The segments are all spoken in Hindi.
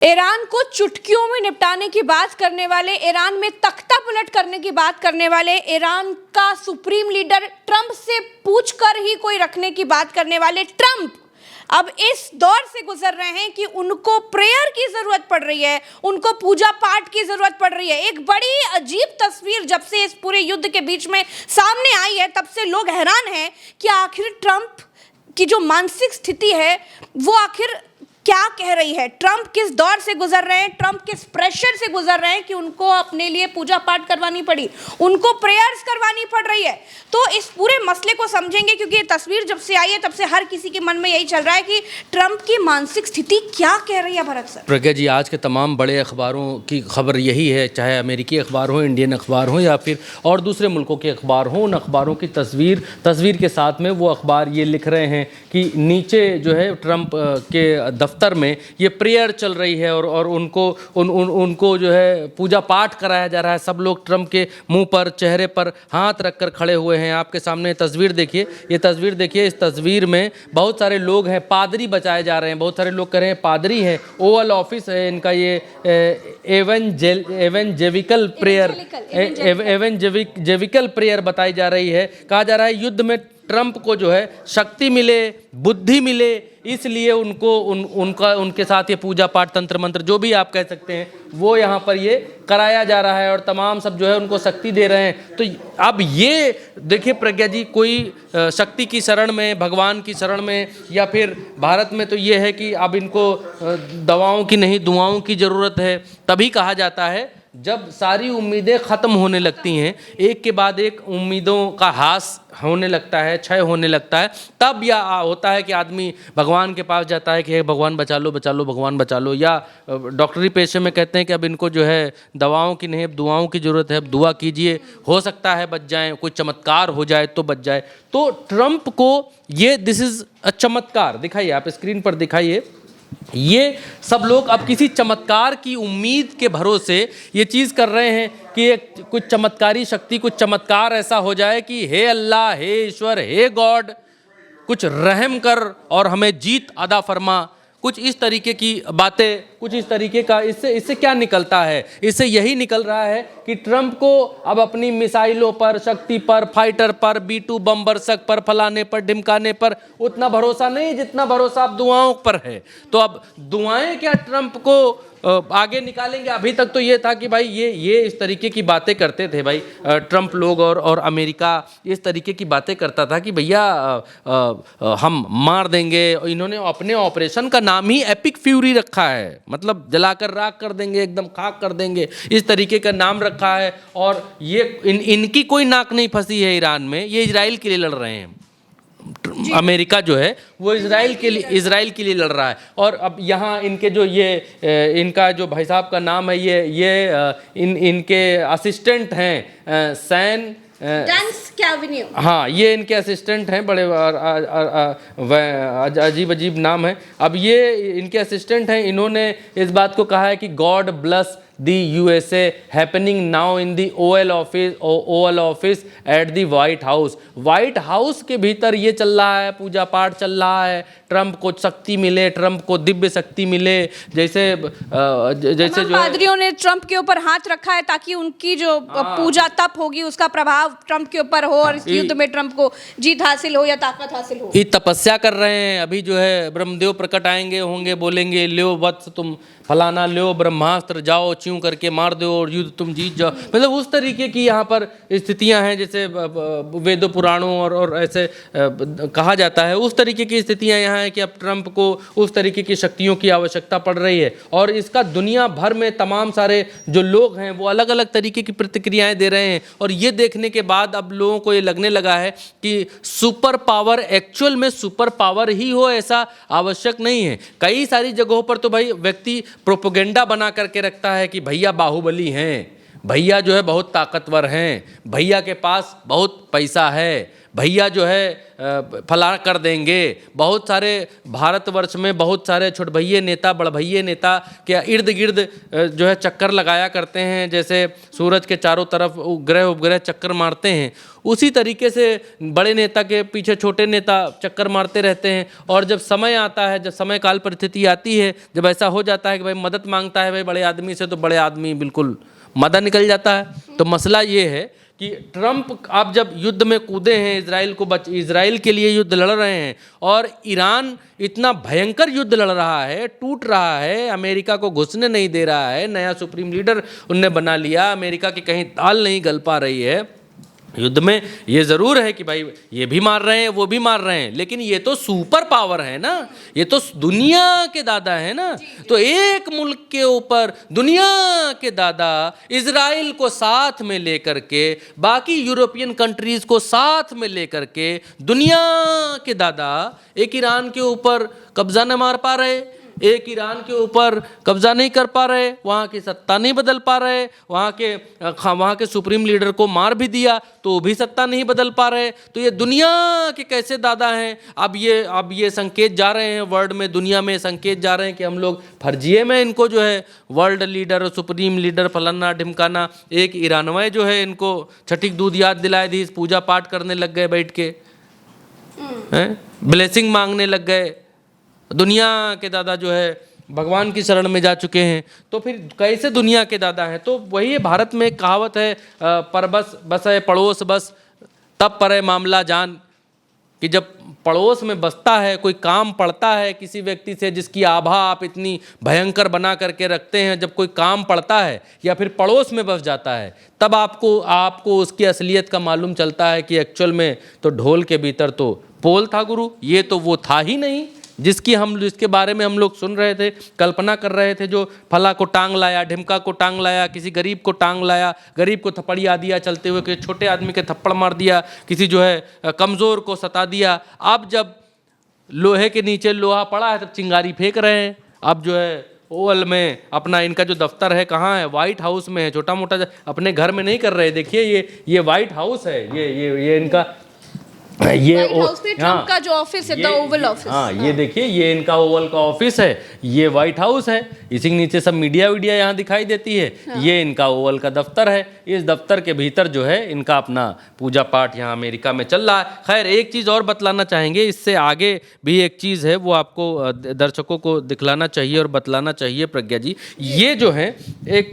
ईरान को चुटकियों में निपटाने की बात करने वाले, ईरान में तख्ता पलट करने की बात करने वाले, ईरान का सुप्रीम लीडर ट्रंप से पूछकर ही कोई रखने की बात करने वाले ट्रंप अब इस दौर से गुजर रहे हैं कि उनको प्रेयर की जरूरत पड़ रही है, उनको पूजा पाठ की जरूरत पड़ रही है। एक बड़ी अजीब तस्वीर जब से इस पूरे युद्ध के बीच में सामने आई है, तब से लोग हैरान हैं कि आखिर ट्रंप की जो मानसिक स्थिति है वो आखिर क्या कह रही है। ट्रंप किस दौर से गुजर रहे हैं, ट्रंप किस प्रेशर से गुजर रहे हैं कि उनको अपने लिए पूजा पाठ करवानी पड़ी, उनको प्रेयर्स करवानी पड़ रही है। तो इस पूरे मसले को समझेंगे, क्योंकि ये तस्वीर जब से आई है तब से हर किसी के मन में यही चल रहा है कि ट्रंप की मानसिक स्थिति क्या कह रही है। भरत सर, प्रज्ञा जी, आज के तमाम बड़े अखबारों की खबर यही है, चाहे अमेरिकी अखबार हो, इंडियन अखबार हो या फिर और दूसरे मुल्कों के अखबार हो, उन अखबारों की तस्वीर के साथ में वो अखबार ये लिख रहे हैं कि नीचे जो है ट्रंप के दफ्तर में ये प्रेयर चल रही है और उनको जो है पूजा पाठ कराया जा रहा है। सब लोग ट्रंप के मुंह पर, चेहरे पर हाथ रखकर खड़े हुए हैं। आपके सामने तस्वीर देखिए, ये तस्वीर देखिए। इस तस्वीर में बहुत सारे लोग हैं, पादरी बचाए जा रहे हैं। बहुत सारे लोग कह रहे हैं पादरी हैं। ओवल ऑफिस है इनका, ये एवेंजेलिकल प्रेयर बताई जा रही है। कहा जा रहा है युद्ध में ट्रंप को जो है शक्ति मिले, बुद्धि मिले, इसलिए उनके साथ ये पूजा पाठ, तंत्र मंत्र, जो भी आप कह सकते हैं, वो यहाँ पर ये कराया जा रहा है और तमाम सब जो है उनको शक्ति दे रहे हैं। तो अब ये देखिए प्रज्ञा जी, कोई शक्ति की शरण में, भगवान की शरण में, या फिर भारत में तो ये है कि अब इनको दवाओं की नहीं दुआओं की ज़रूरत है। तभी कहा जाता है जब सारी उम्मीदें ख़त्म होने लगती हैं, एक के बाद एक उम्मीदों का ह्रास होने लगता है, क्षय होने लगता है, तब यह होता है कि आदमी भगवान के पास जाता है कि हे भगवान बचा लो, बचा लो, भगवान बचा लो। या डॉक्टरी पेशे में कहते हैं कि अब इनको जो है दवाओं की नहीं, अब दुआओं की ज़रूरत है, अब दुआ कीजिए, हो सकता है बच जाएं, कोई चमत्कार हो जाए तो बच जाए। तो ट्रंप को ये दिस इज़ अ चमत्कार, दिखाइए आप स्क्रीन पर दिखाइए। ये सब लोग अब किसी चमत्कार की उम्मीद के भरोसे ये चीज़ कर रहे हैं कि एक कुछ चमत्कारी शक्ति, कुछ चमत्कार ऐसा हो जाए कि हे अल्लाह, हे ईश्वर, हे गॉड, कुछ रहम कर और हमें जीत अदा फरमा। कुछ इस तरीके की बातें, कुछ इस तरीके का। इससे क्या निकलता है? इससे यही निकल रहा है कि ट्रंप को अब अपनी मिसाइलों पर, शक्ति पर, फाइटर पर, B-2 बम बरसक पर, फलाने पर, ढिमकाने पर उतना भरोसा नहीं जितना भरोसा अब दुआओं पर है। तो अब दुआएं क्या ट्रंप को आगे निकालेंगे? अभी तक तो ये था कि भाई ये इस तरीके की बातें करते थे भाई ट्रंप लोग, और अमेरिका इस तरीके की बातें करता था कि भैया हम मार देंगे। इन्होंने अपने ऑपरेशन का नाम ही एपिक फ्यूरी रखा है, मतलब जलाकर राख कर देंगे, एकदम खाक कर देंगे, इस तरीके का नाम रखा है। और ये इनकी कोई नाक नहीं फंसी है ईरान में, ये इजराइल के लिए लड़ रहे हैं। अमेरिका जो है वो इजराइल के लिए लड़ रहा है। और अब यहाँ इनके जो इनका जो भाई साहब का नाम है, इनके असिस्टेंट हैं सैन कैविन्यू। हाँ, ये इनके असिस्टेंट हैं, बड़े अजीब नाम है। अब ये इनके असिस्टेंट हैं, इन्होंने इस बात को कहा है कि God bless the USA happening now in the Oval office at the white house. White house के भीतर ये चल रहा है, पूजा पाठ चल रहा है, ट्रंप को शक्ति मिले, ट्रंप को दिव्य शक्ति मिले। जैसे जो पादरियों ने ट्रंप के ऊपर हाथ रखा है ताकि उनकी जो पूजा तप होगी उसका प्रभाव ट्रंप के ऊपर हो और इस युद्ध में ट्रंप को जीत हासिल हो या ताकत हासिल हो। ये तपस्या कर रहे हैं। अभी जो है ब्रह्मदेव प्रकट आएंगे, होंगे, बोलेंगे लो वत्स तुम फलाना, लो ब्रह्मास्त्र, जाओ च्यों करके मार दो और युद्ध तुम जीत जाओ। मतलब उस तरीके की यहाँ पर स्थितियाँ हैं, जैसे वेदों पुराणों और ऐसे कहा जाता है, उस तरीके की स्थितियाँ यहाँ हैं कि अब ट्रंप को उस तरीके की शक्तियों की आवश्यकता पड़ रही है। और इसका दुनिया भर में तमाम सारे जो लोग हैं वो अलग अलग तरीके की प्रतिक्रियाएं दे रहे हैं। और ये देखने के बाद अब लोगों को ये लगने लगा है कि सुपर पावर एक्चुअल में सुपर पावर ही हो, ऐसा आवश्यक नहीं है। कई सारी जगहों पर तो भाई व्यक्ति प्रोपोगेंडा बना करके रखता है कि भैया बाहुबली हैं, भैया जो है बहुत ताकतवर हैं, भैया के पास बहुत पैसा है, भैया जो है फला कर देंगे। बहुत सारे भारतवर्ष में बहुत सारे छोट भैये नेता, बड़ भैये नेता के इर्द गिर्द जो है चक्कर लगाया करते हैं, जैसे सूरज के चारों तरफ ग्रह उपग्रह चक्कर मारते हैं, उसी तरीके से बड़े नेता के पीछे छोटे नेता चक्कर मारते रहते हैं। और जब समय आता है, जब समय काल परिस्थिति आती है, जब ऐसा हो जाता है कि भाई मदद मांगता है भाई बड़े आदमी से, तो बड़े आदमी बिल्कुल मदद निकल जाता है। तो मसला ये है कि ट्रंप आप जब युद्ध में कूदे हैं, इजराइल के लिए युद्ध लड़ रहे हैं, और ईरान इतना भयंकर युद्ध लड़ रहा है, टूट रहा है, अमेरिका को घुसने नहीं दे रहा है, नया सुप्रीम लीडर उनने बना लिया, अमेरिका की कहीं दाल नहीं गल पा रही है युद्ध में। ये ज़रूर है कि भाई ये भी मार रहे हैं, वो भी मार रहे हैं, लेकिन ये तो सुपर पावर है ना, ये तो दुनिया के दादा है ना। तो एक मुल्क के ऊपर दुनिया के दादा इजराइल को साथ में लेकर के, बाकी यूरोपियन कंट्रीज़ को साथ में लेकर के, दुनिया के दादा एक ईरान के ऊपर कब्जा न मार पा रहे, एक ईरान के ऊपर कब्जा नहीं कर पा रहे, वहाँ की सत्ता नहीं बदल पा रहे, वहाँ के सुप्रीम लीडर को मार भी दिया तो भी सत्ता नहीं बदल पा रहे। तो ये दुनिया के कैसे दादा हैं। अब ये संकेत जा रहे हैं वर्ल्ड में, दुनिया में संकेत जा रहे हैं कि हम लोग फर्जिए में इनको जो है वर्ल्ड लीडर, सुप्रीम लीडर फलाना ढिमकाना, एक ईरानवाई जो है इनको छठीक दूध याद दिलाए दी, पूजा पाठ करने लग गए बैठ के, ब्लेसिंग मांगने लग गए। दुनिया के दादा जो है भगवान की शरण में जा चुके हैं, तो फिर कैसे दुनिया के दादा हैं। तो वही भारत में एक कहावत है, पर बस है पड़ोस बस तब पर है मामला जान, कि जब पड़ोस में बसता है, कोई काम पड़ता है किसी व्यक्ति से जिसकी आभा आप इतनी भयंकर बना करके रखते हैं, जब कोई काम पड़ता है या फिर पड़ोस में बस जाता है, तब आपको उसकी असलियत का मालूम चलता है कि एक्चुअल में तो ढोल के भीतर तो पोल था गुरु, ये तो वो था ही नहीं जिसके बारे में हम लोग सुन रहे थे, कल्पना कर रहे थे, जो फला को टांग लाया, ढिमका को टांग लाया, किसी गरीब को टांग लाया, गरीब को थप्पड़िया दिया चलते हुए, किसी छोटे आदमी के थप्पड़ मार दिया, किसी जो है कमज़ोर को सता दिया। अब जब लोहे के नीचे लोहा पड़ा है तब चिंगारी फेंक रहे हैं। अब जो है ओवल में अपना इनका जो दफ्तर है कहाँ है, व्हाइट हाउस में है, छोटा मोटा अपने घर में नहीं कर रहे। देखिए ये व्हाइट हाउस है, ये इनका ट्रम्प का जो ऑफिस है, द ओवल ऑफिस। हाँ, ये देखिए ये इनका ओवल का ऑफिस है, ये व्हाइट हाउस है, इसी के नीचे सब मीडिया यहाँ दिखाई देती है। हाँ। ये इनका ओवल का दफ्तर है, इस दफ्तर के भीतर जो है इनका अपना पूजा पाठ यहाँ अमेरिका में चल रहा है। खैर एक चीज़ और बतलाना चाहेंगे, इससे आगे भी एक चीज़ है वो आपको दर्शकों को दिखलाना चाहिए और बतलाना चाहिए। प्रज्ञा जी, ये जो है एक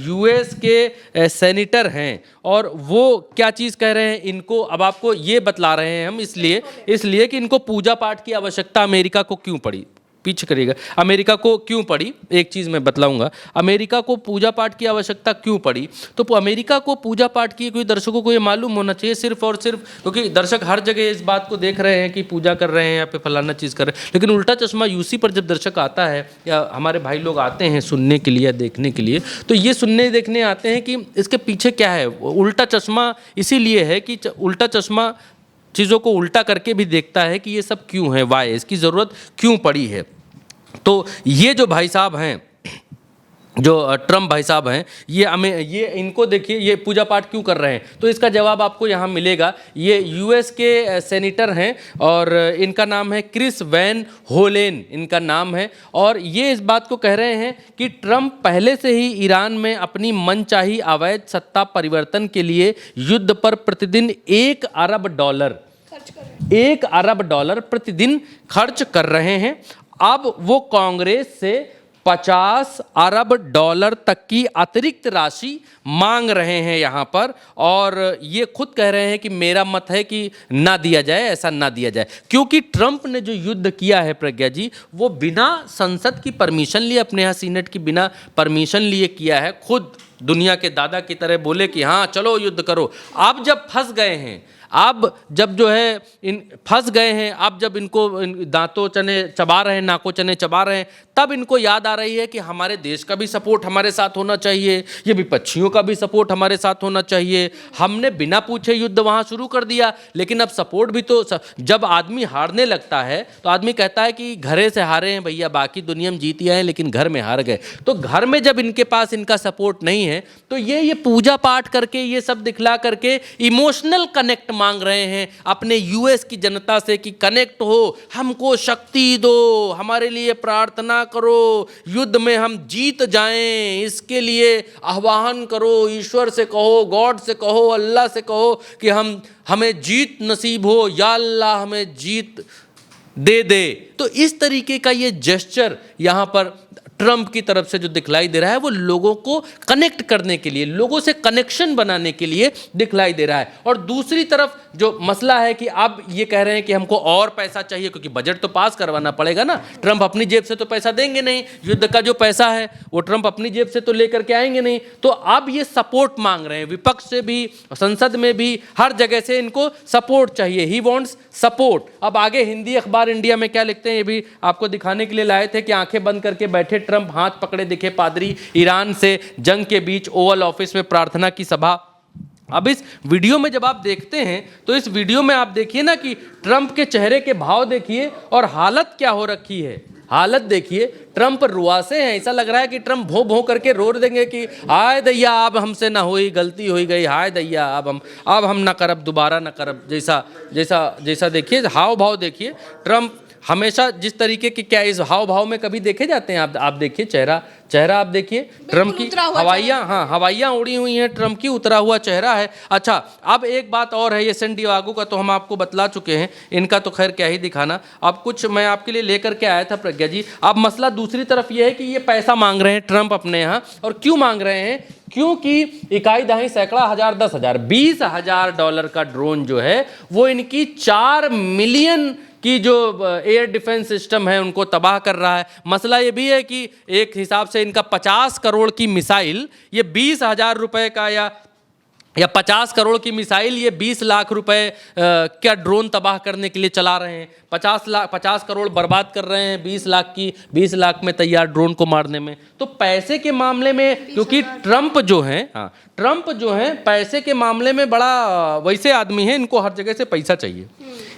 यूएस के सेनेटर हैं, और वो क्या चीज़ कह रहे हैं इनको अब आपको ये बतला रहे हैं हम, इसलिए कि इनको पूजा पाठ की आवश्यकता अमेरिका को क्यों पड़ी। पीछे करिएगा, अमेरिका को क्यों पड़ी, एक चीज़ मैं बतलाऊंगा, अमेरिका को पूजा पाठ की आवश्यकता क्यों पड़ी। तो अमेरिका को पूजा पाठ की कोई दर्शकों को ये मालूम होना चाहिए, सिर्फ और सिर्फ क्योंकि दर्शक हर जगह इस बात को देख रहे हैं कि पूजा कर रहे हैं या फिर फलाना चीज़ कर रहे हैं, लेकिन उल्टा चश्मा यूसी पर जब दर्शक आता है या हमारे भाई लोग आते हैं सुनने के लिए या देखने के लिए, तो ये सुनने देखने आते हैं कि इसके पीछे क्या है। उल्टा चश्मा इसीलिए है कि उल्टा चश्मा चीज़ों को उल्टा करके भी देखता है कि ये सब क्यों है, वाई, इसकी ज़रूरत क्यों पड़ी है। तो ये जो भाई साहब हैं, जो ट्रम्प भाई साहब हैं, ये इनको देखिए ये पूजा पाठ क्यों कर रहे हैं, तो इसका जवाब आपको यहाँ मिलेगा। ये यूएस के सेनेटर हैं और इनका नाम है क्रिस वैन होलेन, इनका नाम है, और ये इस बात को कह रहे हैं कि ट्रम्प पहले से ही ईरान में अपनी मनचाही अवैध सत्ता परिवर्तन के लिए युद्ध पर प्रतिदिन $1 अरब प्रतिदिन खर्च कर रहे हैं। अब वो कांग्रेस से $50 अरब तक की अतिरिक्त राशि मांग रहे हैं यहाँ पर, और ये खुद कह रहे हैं कि मेरा मत है कि ना दिया जाए, ऐसा ना दिया जाए, क्योंकि ट्रंप ने जो युद्ध किया है प्रज्ञा जी, वो बिना संसद की परमिशन लिए, अपने यहाँ सीनेट की बिना परमिशन लिए किया है। खुद दुनिया के दादा की तरह बोले कि हाँ चलो युद्ध करो। अब जब फंस गए हैं, अब जब जो है फंस गए हैं, अब जब इनको दांतों चने चबा रहे हैं, नाकों चने चबा रहे हैं, तब इनको याद आ रही है कि हमारे देश का भी सपोर्ट हमारे साथ होना चाहिए, ये विपक्षियों का भी सपोर्ट हमारे साथ होना चाहिए। हमने बिना पूछे युद्ध वहाँ शुरू कर दिया, लेकिन अब सपोर्ट भी तो, जब आदमी हारने लगता है तो आदमी कहता है कि घरे से हारे हैं भैया, बाकी दुनिया में जीत आए लेकिन घर में हार गए। तो घर में जब इनके पास इनका सपोर्ट नहीं है, तो ये पूजा पाठ करके, ये सब दिखला करके इमोशनल कनेक्ट मांग रहे हैं अपने यूएस की जनता से कि कनेक्ट हो, हमको शक्ति दो, हमारे लिए प्रार्थना करो, युद्ध में हम जीत जाएं, इसके लिए आह्वान करो, ईश्वर से कहो, गॉड से कहो, अल्लाह से कहो कि हमें जीत नसीब हो, या अल्लाह हमें जीत दे दे। तो इस तरीके का ये जेस्चर यहाँ पर ट्रंप की तरफ से जो दिखलाई दे रहा है वो लोगों को कनेक्ट करने के लिए, लोगों से कनेक्शन बनाने के लिए दिखलाई दे रहा है। और दूसरी तरफ जो मसला है कि अब ये कह रहे हैं कि हमको और पैसा चाहिए, क्योंकि बजट तो पास करवाना पड़ेगा ना। ट्रंप अपनी जेब से तो पैसा देंगे नहीं, युद्ध का जो पैसा है वो ट्रंप अपनी जेब से तो लेकर के आएंगे नहीं। तो अब ये सपोर्ट मांग रहे हैं, विपक्ष से भी, संसद में भी, हर जगह से इनको सपोर्ट चाहिए। He wants support. अब आगे हिंदी अखबार इंडिया में क्या लिखते हैं ये भी आपको दिखाने के लिए लाए थे कि आंखें बंद करके बैठे ट्रंप, हाथ पकड़े दिखे पादरी, ईरान से जंग के बीच ओवल ऑफिस में प्रार्थना की सभा। अब इस वीडियो में जब आप देखते हैं तो इस वीडियो में आप देखिए ना कि ट्रंप के चेहरे के भाव देखिए और हालत क्या हो रखी है। हालत देखिए, ट्रंप रुआसे हैं, ऐसा लग रहा है कि ट्रंप भों भों करके रो देंगे कि हाय दैया अब हमसे ना हुई, गलती हो गई, हाय दैया अब हम ना करब, दोबारा ना करब, जैसा देखिए हाव भाव देखिए। ट्रंप हमेशा जिस तरीके की, क्या इस हाव भाव में कभी देखे जाते हैं आप देखिए चेहरा आप देखिए ट्रंप की, हवाइयाँ उड़ी हुई हैं, ट्रंप की उतरा हुआ चेहरा है। अच्छा, अब एक बात और है, ये सैन डिएगो का तो हम आपको बतला चुके हैं, इनका तो खैर क्या ही दिखाना। अब कुछ मैं आपके लिए लेकर के आया था प्रज्ञा जी। अब मसला दूसरी तरफ ये है कि ये पैसा मांग रहे हैं ट्रंप अपने यहाँ, और क्यों मांग रहे हैं? क्योंकि इकाई दहाई सैकड़ा हजार 10,000 $20,000 का ड्रोन जो है वो इनकी 4 मिलियन की जो एयर डिफेंस सिस्टम है उनको तबाह कर रहा है। मसला ये भी है कि एक हिसाब से इनका 50 करोड़ की मिसाइल ये 20,000 रुपए का या 50 करोड़ की मिसाइल ये 20 लाख रुपए क्या ड्रोन तबाह करने के लिए चला रहे हैं। 50 करोड़ बर्बाद कर रहे हैं 20 लाख में तैयार ड्रोन को मारने में। तो पैसे के मामले में, क्योंकि ट्रंप जो हैं पैसे के मामले में बड़ा वैसे आदमी हैं, इनको हर जगह से पैसा चाहिए,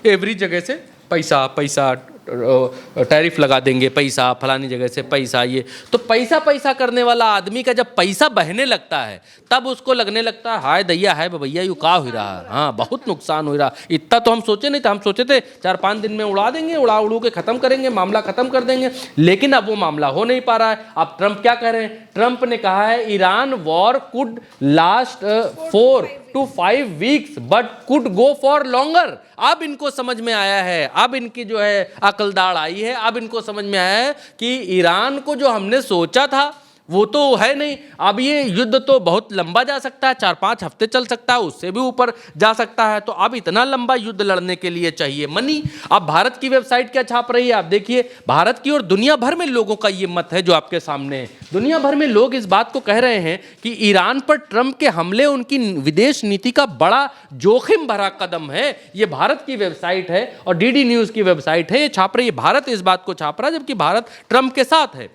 एवरी जगह से पैसा टैरिफ लगा देंगे, पैसा फलानी जगह से पैसा, ये तो पैसा करने वाला आदमी का जब पैसा बहने लगता है तब उसको लगने लगता है हाय दैया है भैया यू का हो रहा है, हाँ बहुत नुकसान हो रहा। इतना तो हम सोचे नहीं था, हम सोचे थे 4-5 दिन में उड़ा देंगे, उड़ू के ख़त्म करेंगे, मामला ख़त्म कर देंगे, लेकिन अब वो मामला हो नहीं पा रहा है। अब ट्रंप क्या कह रहे हैं? ट्रंप ने कहा है Iran war could last 4 to 5 weeks but could go for longer. अब इनको समझ में आया है, अब इनकी जो है अकलदाड़ आई है, अब इनको समझ में आया है कि ईरान को जो हमने सोचा था वो तो है नहीं। अब ये युद्ध तो बहुत लंबा जा सकता है, 4-5 हफ्ते चल सकता है, उससे भी ऊपर जा सकता है। तो अब इतना लंबा युद्ध लड़ने के लिए चाहिए मनी। अब भारत की वेबसाइट क्या छाप रही है आप देखिए, भारत की और दुनिया भर में लोगों का ये मत है जो आपके सामने है। दुनिया भर में लोग इस बात को कह रहे हैं कि ईरान पर ट्रंप के हमले उनकी विदेश नीति का बड़ा जोखिम भरा कदम है। ये भारत की वेबसाइट है और डीडी न्यूज़ की वेबसाइट है, ये छाप रही है, भारत इस बात को छाप रहा है, जबकि भारत ट्रंप के साथ है।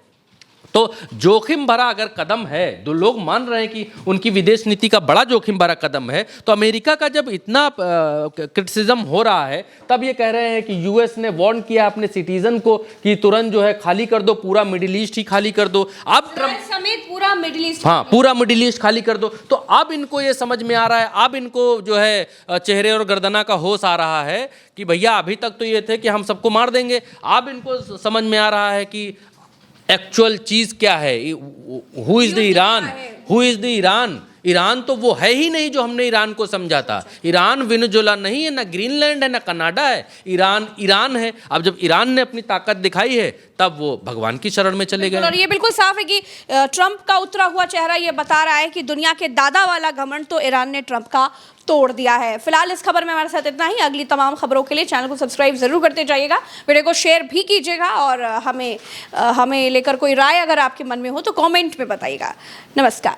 तो जोखिम भरा अगर कदम है, जो लोग मान रहे हैं कि उनकी विदेश नीति का बड़ा जोखिम भरा कदम है, तो अमेरिका का जब इतना क्रिटिसिज्म हो रहा है तब ये कह रहे हैं कि यूएस ने वार्न किया अपने सिटीजन को कि तुरंत जो है खाली कर दो, पूरा मिडिल ईस्ट ही खाली कर दो। अब ट्रंप समेत पूरा मिडिल ईस्ट, हाँ पूरा मिडिल ईस्ट खाली कर दो। तो अब इनको ये समझ में आ रहा है, अब इनको जो है चेहरे और गर्दना का होश आ रहा है कि भैया अभी तक तो ये थे कि हम सबको मार देंगे, अब इनको समझ में आ रहा है कि एक्चुअल चीज क्या है। Who is the Iran, who is the Iran? Iran तो वो है ही नहीं जो हमने ईरान को समझा था। ईरान वेनेजुएला नहीं है, ना ग्रीनलैंड है, ना कनाडा है, ईरान है। अब जब ईरान ने अपनी ताकत दिखाई है तब वो भगवान की शरण में चले गए। और ये बिल्कुल साफ है कि ट्रंप का उतरा हुआ चेहरा ये बता रहा है कि दुनिया के दादा वाला घमंड तो ईरान ने ट्रंप का तोड़ दिया है। फिलहाल इस खबर में हमारे साथ इतना ही। अगली तमाम खबरों के लिए चैनल को सब्सक्राइब जरूर करते जाइएगा, वीडियो को शेयर भी कीजिएगा और हमें लेकर कोई राय अगर आपके मन में हो तो कमेंट में बताइएगा। नमस्कार।